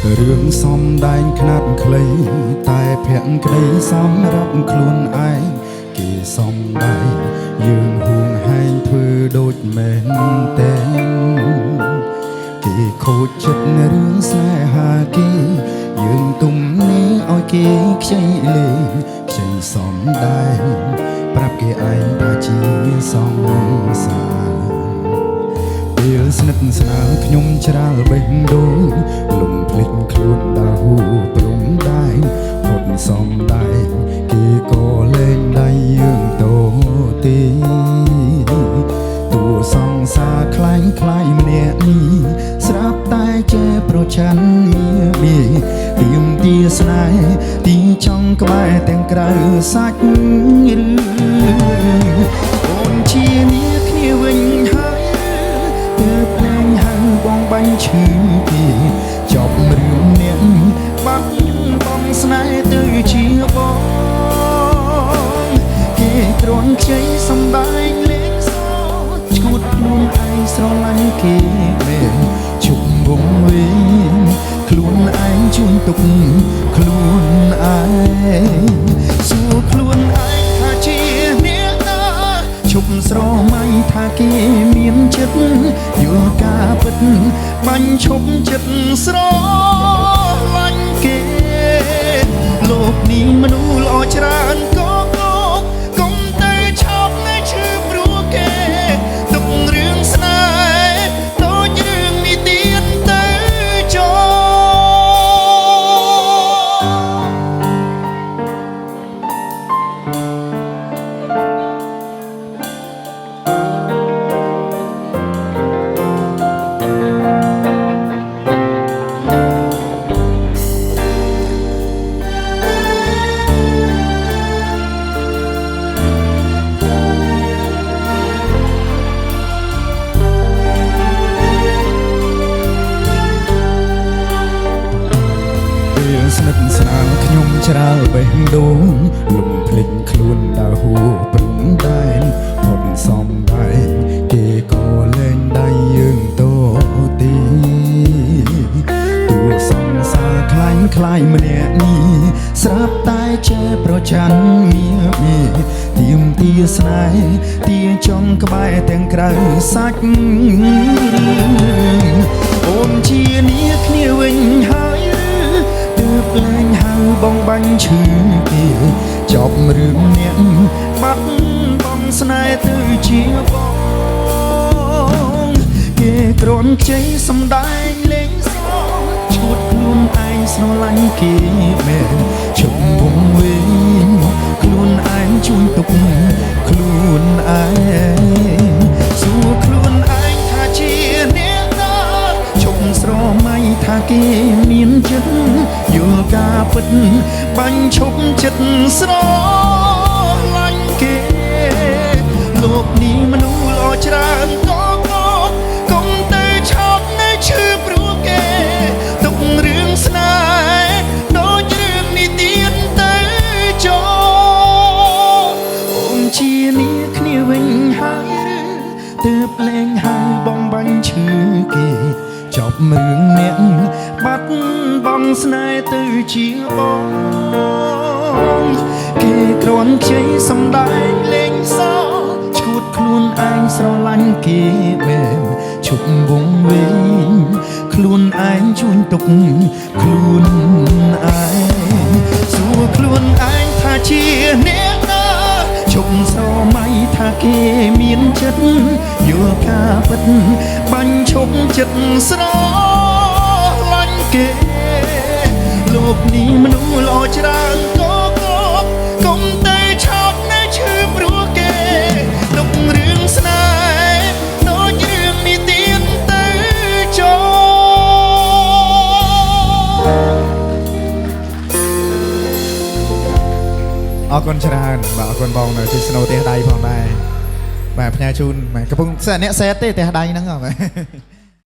រឿងសំដែងខ្នាតខ្លីតែភក្តីសម្រាប់ខ្លួនឯងគេសំដែងយើងហួងហែងធ្វើដូចមែនទេគេខូចចិត្តរឿងស្នេហាគេយើងទុំនេះឲ្យគេខ្ចីលេងខ្ចីសំដែងប្រាប់គេឯងថាជាសង្សារពេលស្និទ្ធស្នាលខ្ញុំច្រាលបេះដូងលំភ្លេចខ្លួនដើរហួព្រំដែងផុតសំដែងគេក៏លែងដៃយើងតទីតួសង្សារคล้ายคล้ายម្នាក់នេះស្រាប់តែចេះប្រច័នមាទៀមទាស្នេហ៍ទីចង់ក្បែរទាំងក្រៅសាច់ឬអូនជាមាគ្នាវិញហើយទើបលែងហៅបងបាញ់ឈឺពីចប់រឿងអ្នកបាត់បងស្នេហ៍ទៅជាបងគេគ្រាន់ខ្ចីសំដែងលេងសើចឈួតខ្លួនឯងស្រឡាញ់គេមែនជុំវងវិញខ្លួនឯងជួញទុកខ្លួនឯងសួរខ្លួនឯងថាជាអ្នកណាជប់ស្រមៃថាគេមានចិត្តយល់ការពិតបាញ់ឈប់ចិត្តស្រឡាញ់គេលោកនេះមនុស្សល្អច្រើនក៏កុំទៅឆោតនៅឈឺព្រោះគេទុករឿងស្នេហ៍ដូចរឿងនេះទៀតទៅចោស្និទ្ធស្នាលខ្ញុំច្រាលបេះដូងលំភ្លេចខ្លួនដើរហួព្រំដែនផុតសំដែងគេក៏លែងដៃយើងតទីតួសង្សារคล้ายคล้ายម្នាក់នេះស្រាប់តែចេះប្រច័នមាទៀមទាស្នេហ៍ទាចង់ក្បែរទាំងក្រៅសាច់អូនជានេះគ្នាវិញហើយលែងហៅបងបាញ់ឈឺគេចប់រឿងអ្នកបាត់បងស្នេហ៍ទៅជាបងគេគ្រាន់ខ្ចីសំដែងលេងសើឈួតខ្លួនឯងស្រឡាញ់គេមែនជុំវងវិញខ្លួនឯងជួញទុកខ្លួនឯងសួរខ្លួនឯងថាជាអ្នកណាជុំស្រមៃថាគេមានចិត្តយល់ការពិតបាញ់ឈប់ចិត្តស្រឡាញ់គេលោកនេះមនុស្សល្អច្រើនក៏កុំទៅឆោតនៅឈឺព្រោះគេទុករឿងស្នេហ៍ដូចរឿងនេះទៀតទៅចោអូនជានេះគ្នាវិញហើយឬទើបលែងហៅបងបាញ់ឈឺគេចប់រឿងអ្នកបាត់បងស្នេហ៍ទៅជាបងគេគ្រាន់ខ្ចីសំដែងលេងសើឈួតខ្លួនឯងស្រឡាញ់គេមែនឈប់វងវិញខ្លួនឯងជួញទុកខ្លួនឯងសួរខ្លួនឯងថាជាអ្នកណាជប់ស្រមៃថាគេមានចិត្តយល់ការពិតបាញ់ឈប់ចិត្តស្រឡាញ់គេលោកនេះមនុស្សល្អច្រើនក៏កុំទៅឆោតនៅឈឺព្រោះគេទុករឿងស្នេហ៍ដូចរឿងនេះទៀតទៅចោអរគុណច្រើនបាទអរគុណបងនៅទីស្នូទេដៃផងដែរបាទផ្ញើជូនបាទកំពុងអ្នកសេតទេទេដៃហ្នឹងបាទ